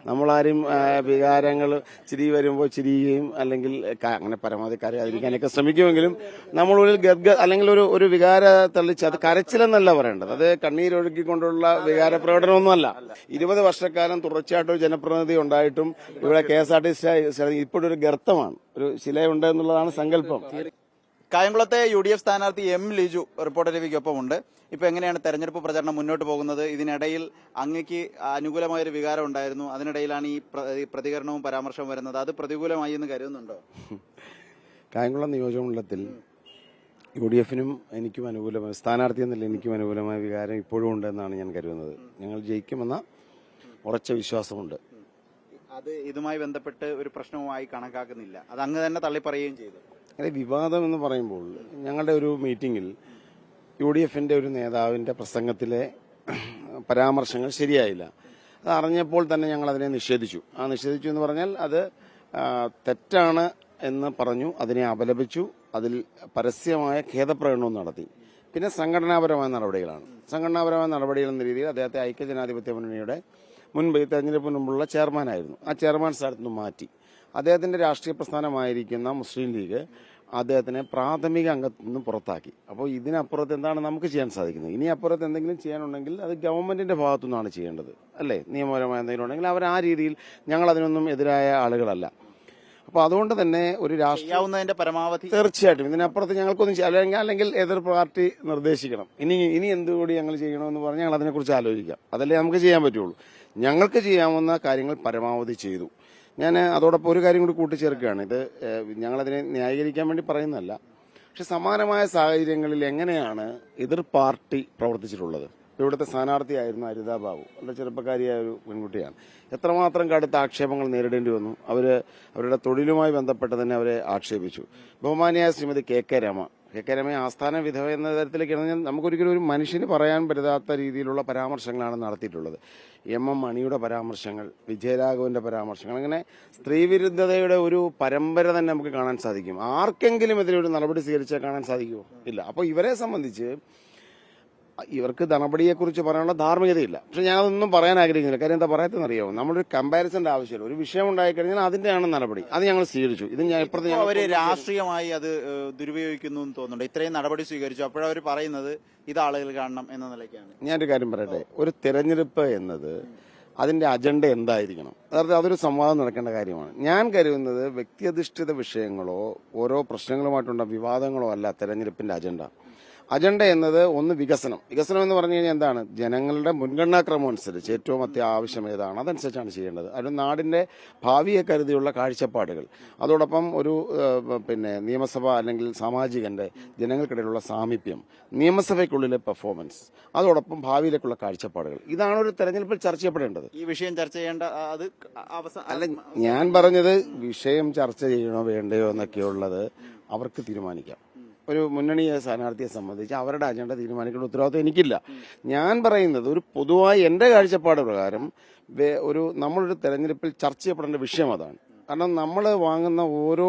നമ്മളാരും വികാരങ്ങൾ ചിരി വരുമ്പോൾ ചിരിയുകയും അല്ലെങ്കിൽ അങ്ങനെ പരമാവധി കരയാതിരിക്കാനൊക്കെ ശ്രമിക്കുമെങ്കിലും നമ്മളുള്ളിൽ അല്ലെങ്കിൽ ഒരു വികാര തള്ളിച്ച് അത് കരച്ചിലെന്നല്ല പറയേണ്ടത്, അത് കണ്ണീരൊഴുക്കിക്കൊണ്ടുള്ള വികാര പ്രകടനമൊന്നുമല്ല. 20 വർഷക്കാലം തുടർച്ചയായിട്ട് ഒരു ജനപ്രതിനിധി ഉണ്ടായിട്ടും ഇവിടെ KSRTC ഇപ്പോഴൊരു ഗർത്തമാണ്, ഒരു ശിലയുണ്ട് എന്നുള്ളതാണ് സങ്കല്പം. കായംകുളത്തെ UDF സ്ഥാനാർത്ഥി M. ലിജു റിപ്പോർട്ടർ രവിക്കൊപ്പമുണ്ട്. ഇപ്പൊ എങ്ങനെയാണ് തെരഞ്ഞെടുപ്പ് പ്രചരണം മുന്നോട്ട് പോകുന്നത്? ഇതിനിടയിൽ അങ്ങക്ക് അനുകൂലമായൊരു വികാരം ഉണ്ടായിരുന്നു, അതിനിടയിലാണ് ഈ പ്രതികരണവും പരാമർശവും വരുന്നത്. അത് പ്രതികൂലമായി എന്ന് കരുതുന്നുണ്ടോ? കായംകുളം നിയോജകമണ്ഡലത്തിൽ UDFനും എനിക്കും അനുകൂലമായ സ്ഥാനാർത്ഥി എന്നല്ല എനിക്കും അനുകൂലമായ വികാരം ഇപ്പോഴും ഉണ്ടെന്നാണ് ഞാൻ കരുതുന്നത്. ഞങ്ങൾ ജയിക്കുമെന്ന ഉറച്ച വിശ്വാസമുണ്ട്. അത് ഇതുമായി ബന്ധപ്പെട്ട് ഒരു പ്രശ്നവുമായി കണക്കാക്കുന്നില്ല, അത് അങ്ങ് തന്നെ തള്ളിപ്പറയുകയും ചെയ്തു. അതെ, വിവാദം എന്ന് പറയുമ്പോൾ ഞങ്ങളുടെ ഒരു മീറ്റിംഗിൽ UDFന്റെ ഒരു നേതാവിന്റെ പ്രസംഗത്തിലെ പരാമർശങ്ങൾ ശരിയായില്ല. അത് അറിഞ്ഞപ്പോൾ തന്നെ ഞങ്ങൾ അതിനെ നിഷേധിച്ചു. എന്ന് പറഞ്ഞാൽ അത് തെറ്റാണ് എന്ന് പറഞ്ഞു, അതിനെ അപലപിച്ചു, അതിൽ പരസ്യമായ ഖേദപ്രകടനവും നടത്തി. പിന്നെ സംഘടനാപരമായ നടപടികളാണ്. സംഘടനാപരമായ നടപടികൾ എന്ന രീതിയിൽ അദ്ദേഹത്തെ ഐക്യജനാധിപത്യ മുന്നണിയുടെ മുൻപ് തെരഞ്ഞെടുപ്പിന് മുമ്പുള്ള ചെയർമാനായിരുന്നു. ആ ചെയർമാൻ സ്ഥാനത്ത് നിന്ന് മാറ്റി. അദ്ദേഹത്തിന്റെ രാഷ്ട്രീയ പ്രസ്ഥാനമായിരിക്കുന്ന മുസ്ലിം ലീഗ് അദ്ദേഹത്തിനെ പ്രാഥമിക അംഗത്തിൽ നിന്ന് പുറത്താക്കി. അപ്പോൾ ഇതിനപ്പുറത്ത് എന്താണ് നമുക്ക് ചെയ്യാൻ സാധിക്കുന്നത്? ഇനി അപ്പുറത്ത് എന്തെങ്കിലും ചെയ്യാനുണ്ടെങ്കിൽ അത് ഗവൺമെന്റിന്റെ ഭാഗത്തു നിന്നാണ് ചെയ്യേണ്ടത്, അല്ലേ? നിയമപരമായ എന്തെങ്കിലും ഉണ്ടെങ്കിൽ അവർ ആ രീതിയിൽ, ഞങ്ങൾ അതിനൊന്നും എതിരായ ആളുകളല്ല. അപ്പൊ അതുകൊണ്ട് തന്നെ ഒരു രാഷ്ട്രീയ പരമാവധി തീർച്ചയായിട്ടും ഇതിനപ്പുറത്ത് ഞങ്ങൾക്കൊന്നും അല്ലെങ്കിൽ എതിർ പാർട്ടി നിർദ്ദേശിക്കണം, ഇനി എന്തുകൂടി ഞങ്ങൾ ചെയ്യണമെന്ന് പറഞ്ഞാൽ ഞങ്ങൾ അതിനെക്കുറിച്ച് ആലോചിക്കാം. അതല്ലേ നമുക്ക് ചെയ്യാൻ പറ്റുള്ളൂ. ഞങ്ങൾക്ക് ചെയ്യാവുന്ന കാര്യങ്ങൾ പരമാവധി ചെയ്തു. ഞാൻ അതോടൊപ്പം ഒരു കാര്യം കൂടി കൂട്ടിച്ചേർക്കുകയാണ്. ഇത് ഞങ്ങളതിനെ ന്യായീകരിക്കാൻ വേണ്ടി പറയുന്നതല്ല, പക്ഷെ സമാനമായ സാഹചര്യങ്ങളിൽ എങ്ങനെയാണ് എതിർ പാർട്ടി പ്രവർത്തിച്ചിട്ടുള്ളത്? ഇവിടുത്തെ സ്ഥാനാർത്ഥിയായിരുന്നു അരിതാ ബാബു, വളരെ ചെറുപ്പക്കാരിയായ ഒരു പെൺകുട്ടിയാണ്. എത്രമാത്രം കടുത്ത ആക്ഷേപങ്ങൾ നേരിടേണ്ടി വന്നു. അവരുടെ തൊഴിലുമായി ബന്ധപ്പെട്ട് തന്നെ അവരെ ആക്ഷേപിച്ചു. ബഹുമാനിയായ ശ്രീമതി KK രമ ആസ്ഥാന വിധവ എന്ന തരത്തിലേക്ക് നമുക്കൊരിക്കലും ഒരു മനുഷ്യന് പറയാൻ പറ്റാത്ത രീതിയിലുള്ള പരാമർശങ്ങളാണ് നടത്തിയിട്ടുള്ളത്. MM മണിയുടെ പരാമർശങ്ങൾ, വിജയരാഘവന്റെ പരാമർശങ്ങൾ, അങ്ങനെ സ്ത്രീവിരുദ്ധതയുടെ ഒരു പരമ്പര തന്നെ നമുക്ക് കാണാൻ സാധിക്കും. ആർക്കെങ്കിലും ഇതിലൊരു നടപടി സ്വീകരിച്ചാൽ കാണാൻ സാധിക്കുമോ? ഇല്ല. അപ്പോൾ ഇവരെ സംബന്ധിച്ച് ഇവർക്ക് നടപടിയെക്കുറിച്ച് പറയാനുള്ള ധാർമ്മികതയില്ല. പക്ഷെ ഞാനതൊന്നും പറയാൻ ആഗ്രഹിക്കുന്നില്ല. കാര്യം എന്താ പറയാത്തെന്ന് അറിയാമോ? നമ്മളൊരു കമ്പാരിസന്റെ ആവശ്യമില്ല. ഒരു വിഷയം ഉണ്ടായിക്കഴിഞ്ഞാൽ അതിന്റെയാണ് നടപടി, അത് ഞങ്ങൾ സ്വീകരിച്ചു. ഇത് ഞാൻ ഇപ്പുറത്ത് അവര് രാഷ്ട്രീയമായി അത് ദുരുപയോഗിക്കുന്നു എന്ന് തോന്നുന്നുണ്ട്. ഇത്രയും നടപടി സ്വീകരിച്ചു, അപ്പോഴവർ പറയുന്നത് ഇത് ആളുകൾ കാണണം എന്ന നിലയ്ക്കാണ്. ഞാനൊരു കാര്യം പറയട്ടെ, ഒരു തെരഞ്ഞെടുപ്പ് എന്നത് അതിന്റെ അജണ്ട എന്തായിരിക്കണം? അതൊരു സംവാദം നടക്കേണ്ട കാര്യമാണ്. ഞാൻ കരുതുന്നത് വ്യക്തിയധിഷ്ഠിത വിഷയങ്ങളോ ഓരോ പ്രശ്നങ്ങളുമായിട്ടുള്ള വിവാദങ്ങളോ അല്ല തെരഞ്ഞെടുപ്പിന്റെ അജണ്ട എന്നത് ഒന്ന് വികസനം എന്ന് പറഞ്ഞു കഴിഞ്ഞാൽ എന്താണ്? ജനങ്ങളുടെ മുൻഗണനാക്രമം അനുസരിച്ച് ഏറ്റവും അത്യാവശ്യം ഏതാണ് അതനുസരിച്ചാണ് ചെയ്യേണ്ടത്. അതിന് നാടിന്റെ ഭാവിയെ കരുതിയുള്ള കാഴ്ചപ്പാടുകൾ, അതോടൊപ്പം ഒരു നിയമസഭ അല്ലെങ്കിൽ സാമാജികന്റെ ജനങ്ങൾക്കിടയിലുള്ള സാമീപ്യം, നിയമസഭയ്ക്കുള്ളിലെ പെർഫോമൻസ്, അതോടൊപ്പം ഭാവിയിലേക്കുള്ള കാഴ്ചപ്പാടുകൾ, ഇതാണ് ഒരു തെരഞ്ഞെടുപ്പിൽ ചർച്ച ചെയ്യപ്പെടേണ്ടത്. ഈ വിഷയം ചർച്ച ചെയ്യേണ്ട അത് അല്ല, ഞാൻ പറഞ്ഞത് വിഷയം ചർച്ച ചെയ്യണോ വേണ്ടയോ എന്നൊക്കെയുള്ളത് അവർക്ക് തീരുമാനിക്കാം. ഒരു മുന്നണി സ്ഥാനാർത്ഥിയെ സംബന്ധിച്ച് അവരുടെ അജണ്ട തീരുമാനിക്കേണ്ട ഉത്തരവാദിത്വം എനിക്കില്ല. ഞാൻ പറയുന്നത് ഒരു പൊതുവായി എന്റെ കാഴ്ചപ്പാട് പ്രകാരം നമ്മളൊരു തെരഞ്ഞെടുപ്പിൽ ചർച്ച ചെയ്യപ്പെടേണ്ട വിഷയം അതാണ്. കാരണം നമ്മൾ വാങ്ങുന്ന ഓരോ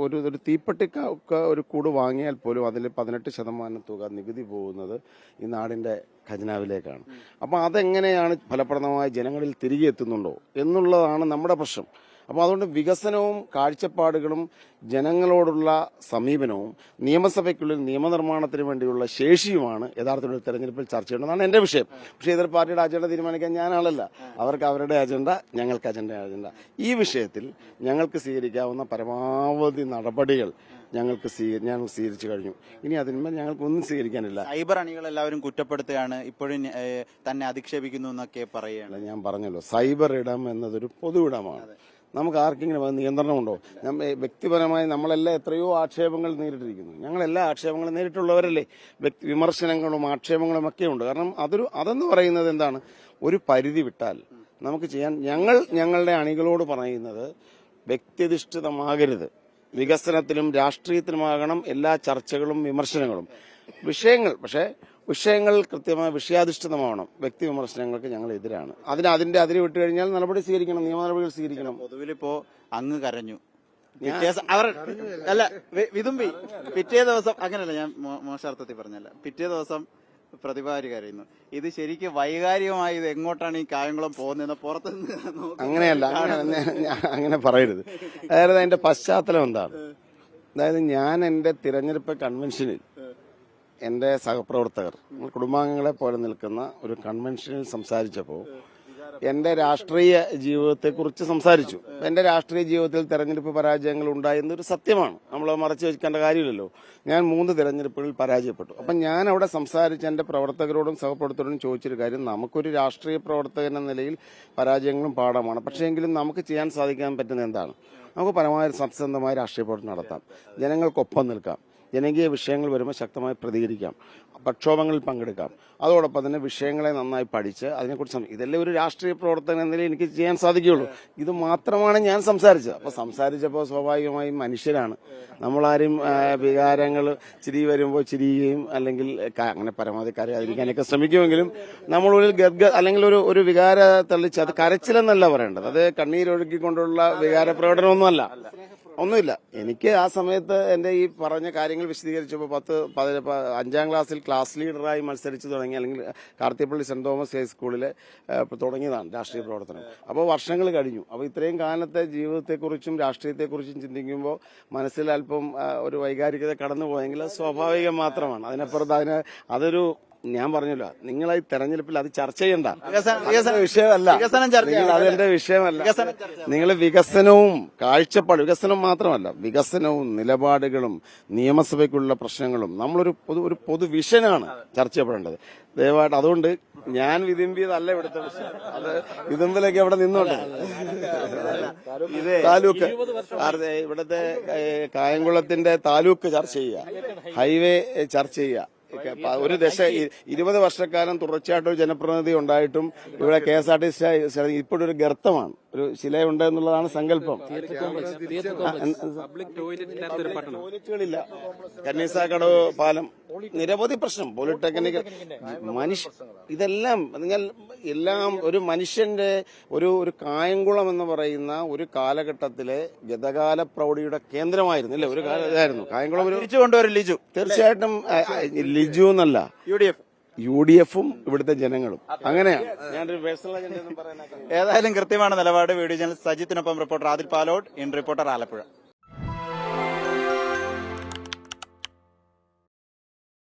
ഒരു തീപ്പെട്ടിക്ക് ഒരു കൂട് വാങ്ങിയാൽ പോലും അതിൽ 18% തുക നികുതി പോകുന്നത് ഈ നാടിന്റെ ഖജനാവിലേക്കാണ്. അപ്പൊ അതെങ്ങനെയാണ് ഫലപ്രദമായി ജനങ്ങളിൽ തിരികെ എത്തുന്നുണ്ടോ എന്നുള്ളതാണ് നമ്മുടെ പ്രശ്നം. അപ്പോൾ അതുകൊണ്ട് വികസനവും കാഴ്ചപ്പാടുകളും ജനങ്ങളോടുള്ള സമീപനവും നിയമസഭയ്ക്കുള്ളിൽ നിയമനിർമ്മാണത്തിന് വേണ്ടിയുള്ള ശേഷിയുമാണ് യഥാർത്ഥത്തിൽ തെരഞ്ഞെടുപ്പിൽ ചർച്ച ചെയ്യേണ്ടതാണ് എന്റെ വിഷയം. പക്ഷേ എതിർ പാർട്ടിയുടെ അജണ്ട തീരുമാനിക്കാൻ ഞാനാളല്ല. അവർക്ക് അവരുടെ അജണ്ട, ഞങ്ങൾക്ക് അജണ്ട. ഈ വിഷയത്തിൽ ഞങ്ങൾക്ക് സ്വീകരിക്കാവുന്ന പരമാവധി നടപടികൾ ഞങ്ങൾ സ്വീകരിച്ചു കഴിഞ്ഞു. ഇനി അതിന്മേൽ ഞങ്ങൾക്ക് ഒന്നും സ്വീകരിക്കാനില്ല. സൈബർ അണികൾ എല്ലാവരും കുറ്റപ്പെടുത്തുകയാണ്, ഇപ്പോഴും തന്നെ അധിക്ഷേപിക്കുന്നു എന്നൊക്കെ പറയുകയാണ്. ഞാൻ പറഞ്ഞല്ലോ, സൈബർ ഇടം എന്നതൊരു പൊതു ഇടമാണ്. നമുക്ക് ആർക്കെങ്കിലും അത് നിയന്ത്രണമുണ്ടോ? വ്യക്തിപരമായി നമ്മളെല്ലാം എത്രയോ ആക്ഷേപങ്ങൾ നേരിട്ടിരിക്കുന്നു. ഞങ്ങളെല്ലാ ആക്ഷേപങ്ങളും നേരിട്ടുള്ളവരല്ലേ. വിമർശനങ്ങളും ആക്ഷേപങ്ങളും ഒക്കെ ഉണ്ട്. കാരണം അതെന്ന് പറയുന്നത് എന്താണ്? ഒരു പരിധി വിട്ടാൽ നമുക്ക് ചെയ്യാൻ ഞങ്ങളുടെ അണികളോട് പറയുന്നത് വ്യക്തിയധിഷ്ഠിതമാകരുത്. വികസനത്തിലും രാഷ്ട്രീയത്തിലുമാകണം എല്ലാ ചർച്ചകളും വിമർശനങ്ങളും. വിഷയങ്ങൾ കൃത്യമായ വിഷയാധിഷ്ഠിതമാവണം. വ്യക്തി വിമർശനങ്ങൾക്ക് ഞങ്ങൾ എതിരാണ്. അതിന് വിട്ടു കഴിഞ്ഞാൽ നടപടി സ്വീകരിക്കണം, നിയമ നടപടികൾ സ്വീകരിക്കണം. പൊതുവിലിപ്പോ അങ്ങ് കരഞ്ഞു, വിതുമ്പി പിറ്റേ ദിവസം, അങ്ങനല്ല, ഞാൻ മോശാർത്ഥത്തിൽ പറഞ്ഞല്ല, പിറ്റേ ദിവസം പ്രതിഭാരി കരയുന്നു. ഇത് ശരിക്കും വൈകാരികമായി ഇത് എങ്ങോട്ടാണ് ഈ കായംകുളം പോകുന്നത് പുറത്തുനിന്ന് അങ്ങനെയല്ല, അങ്ങനെ പറയരുത്. അതായത് അതിന്റെ പശ്ചാത്തലം എന്താണ്? അതായത് ഞാൻ എന്റെ തിരഞ്ഞെടുപ്പ് കൺവെൻഷനിൽ എന്റെ സഹപ്രവർത്തകർ കുടുംബാംഗങ്ങളെ പോലെ നിൽക്കുന്ന ഒരു കൺവെൻഷനിൽ സംസാരിച്ചപ്പോൾ എന്റെ രാഷ്ട്രീയ ജീവിതത്തെക്കുറിച്ച് സംസാരിച്ചു. എന്റെ രാഷ്ട്രീയ ജീവിതത്തിൽ തെരഞ്ഞെടുപ്പ് പരാജയങ്ങൾ ഉണ്ടായെന്നൊരു സത്യമാണ്, നമ്മൾ മറച്ചു വെക്കേണ്ട കാര്യമില്ലല്ലോ. ഞാൻ 3 തെരഞ്ഞെടുപ്പുകളിൽ പരാജയപ്പെട്ടു. അപ്പം ഞാൻ അവിടെ സംസാരിച്ച എന്റെ പ്രവർത്തകരോടും സഹപ്രവർത്തകരോടും ചോദിച്ചൊരു കാര്യം, നമുക്കൊരു രാഷ്ട്രീയ പ്രവർത്തകൻ എന്ന നിലയിൽ പരാജയങ്ങളും പാഠമാണ്. പക്ഷേ എങ്കിലും നമുക്ക് ചെയ്യാൻ സാധിക്കാൻ പറ്റുന്ന എന്താണ്? നമുക്ക് പരമാവധി സത്യസന്ധമായ രാഷ്ട്രീയ പ്രവർത്തനം നടത്താം, ജനങ്ങൾക്കൊപ്പം നിൽക്കാം, ജനകീയ വിഷയങ്ങൾ വരുമ്പോൾ ശക്തമായി പ്രതികരിക്കാം, പ്രക്ഷോഭങ്ങളിൽ പങ്കെടുക്കാം, അതോടൊപ്പം തന്നെ വിഷയങ്ങളെ നന്നായി പഠിച്ച് അതിനെക്കുറിച്ച് ഇതല്ലേ ഒരു രാഷ്ട്രീയ പ്രവർത്തനം എന്നതിൽ എനിക്ക് ചെയ്യാൻ സാധിക്കുകയുള്ളൂ. ഇത് മാത്രമാണ് ഞാൻ സംസാരിച്ചത്. അപ്പോൾ സംസാരിച്ചപ്പോൾ സ്വാഭാവികമായും മനുഷ്യരാണ്, നമ്മളാരും വികാരങ്ങൾ ചിരി വരുമ്പോൾ ചിരിയുകയും അല്ലെങ്കിൽ അങ്ങനെ പരമാവധി കരയാതിരിക്കാനൊക്കെ ശ്രമിക്കുമെങ്കിലും നമ്മളുള്ളിൽ അല്ലെങ്കിൽ ഒരു വികാര തള്ളിച്ച് അത് കരച്ചിലെന്നല്ല പറയേണ്ടത്, അത് കണ്ണീരൊഴുക്കിക്കൊണ്ടുള്ള വികാര പ്രകടനമൊന്നുമല്ല, ഒന്നുമില്ല. എനിക്ക് ആ സമയത്ത് എന്റെ ഈ പറഞ്ഞ കാര്യങ്ങൾ വിശദീകരിച്ചപ്പോൾ 5ാം ക്ലാസ്സിൽ ക്ലാസ് ലീഡറായി മത്സരിച്ച് തുടങ്ങി, അല്ലെങ്കിൽ കാർത്തിപ്പള്ളി സെന്റ് തോമസ് ഹൈസ്കൂളിൽ തുടങ്ങിയതാണ് രാഷ്ട്രീയ പ്രവർത്തനം. അപ്പോൾ വർഷങ്ങൾ കഴിഞ്ഞു. അപ്പോൾ ഇത്രയും കാലത്തെ ജീവിതത്തെക്കുറിച്ചും രാഷ്ട്രീയത്തെക്കുറിച്ചും ചിന്തിക്കുമ്പോൾ മനസ്സിൽ അല്പം ഒരു വൈകാരികത കടന്നുപോയെങ്കിൽ അത് സ്വാഭാവികം മാത്രമാണ്. അതിനപ്പുറത്ത് അതൊരു ഞാൻ പറഞ്ഞല്ലോ, നിങ്ങളെ ഈ തെരഞ്ഞെടുപ്പിൽ അത് ചർച്ച ചെയ്യണ്ട വിഷയമല്ല, അതെന്റെ വിഷയമല്ല. നിങ്ങൾ വികസനവും കാഴ്ചപ്പാട്, വികസനം മാത്രമല്ല വികസനവും നിലപാടുകളും നിയമസഭയ്ക്കുള്ള പ്രശ്നങ്ങളും നമ്മളൊരു പൊതു വിഷനാണ് ചർച്ച ചെയ്യപ്പെടേണ്ടത്. ദയവായിട്ട് അതുകൊണ്ട് ഞാൻ വിതുമ്പിയതല്ല ഇവിടുത്തെ വിഷയം, അത് വിതുമ്പലൊക്കെ അവിടെ നിന്നോട്ടെ. താലൂക്ക് ഇവിടുത്തെ കായംകുളത്തിന്റെ താലൂക്ക് ചർച്ച ചെയ്യുക, ഹൈവേ ചർച്ച ചെയ്യുക. ഒരു 20 വർഷക്കാലം തുടർച്ചയായിട്ട് ഒരു ജനപ്രതിനിധി ഉണ്ടായിട്ടും ഇവിടെ KSRTC ഇപ്പോഴൊരു ഗർത്തമാണ്, ഒരു ശിലയുണ്ട് എന്നുള്ളതാണ് സങ്കല്പം. ടോയ്ലറ്റുകളില്ല, കന്നീസാക്കടവ് പാലം, നിരവധി പ്രശ്നം, പോളിടെക്നിക്കൽ ഇതെല്ലാം എല്ലാം ഒരു മനുഷ്യന്റെ ഒരു കായംകുളം എന്ന് പറയുന്ന ഒരു കാലഘട്ടത്തിലെ ഗതകാല പ്രൗഢിയുടെ കേന്ദ്രമായിരുന്നു, അല്ലേ? ഒരു ഇതായിരുന്നു കായംകുളം. തിരിച്ചുകൊണ്ടുവരും ലിജു, തീർച്ചയായിട്ടും ലിജു എന്നല്ല, UDF-ഉം ഇവിടുത്തെ ജനങ്ങളും അങ്ങനെയാണ്. ഞാനൊരു പേഴ്സണൽ അജണ്ട ഒന്നും പറയാൻ. ഏതായാലും കൃത്യമാണ് നിലപാട്. വീഡിയോ ചാനൽ സജിത്തിനൊപ്പം reporter Adil Palode, in reporter Alappuzha.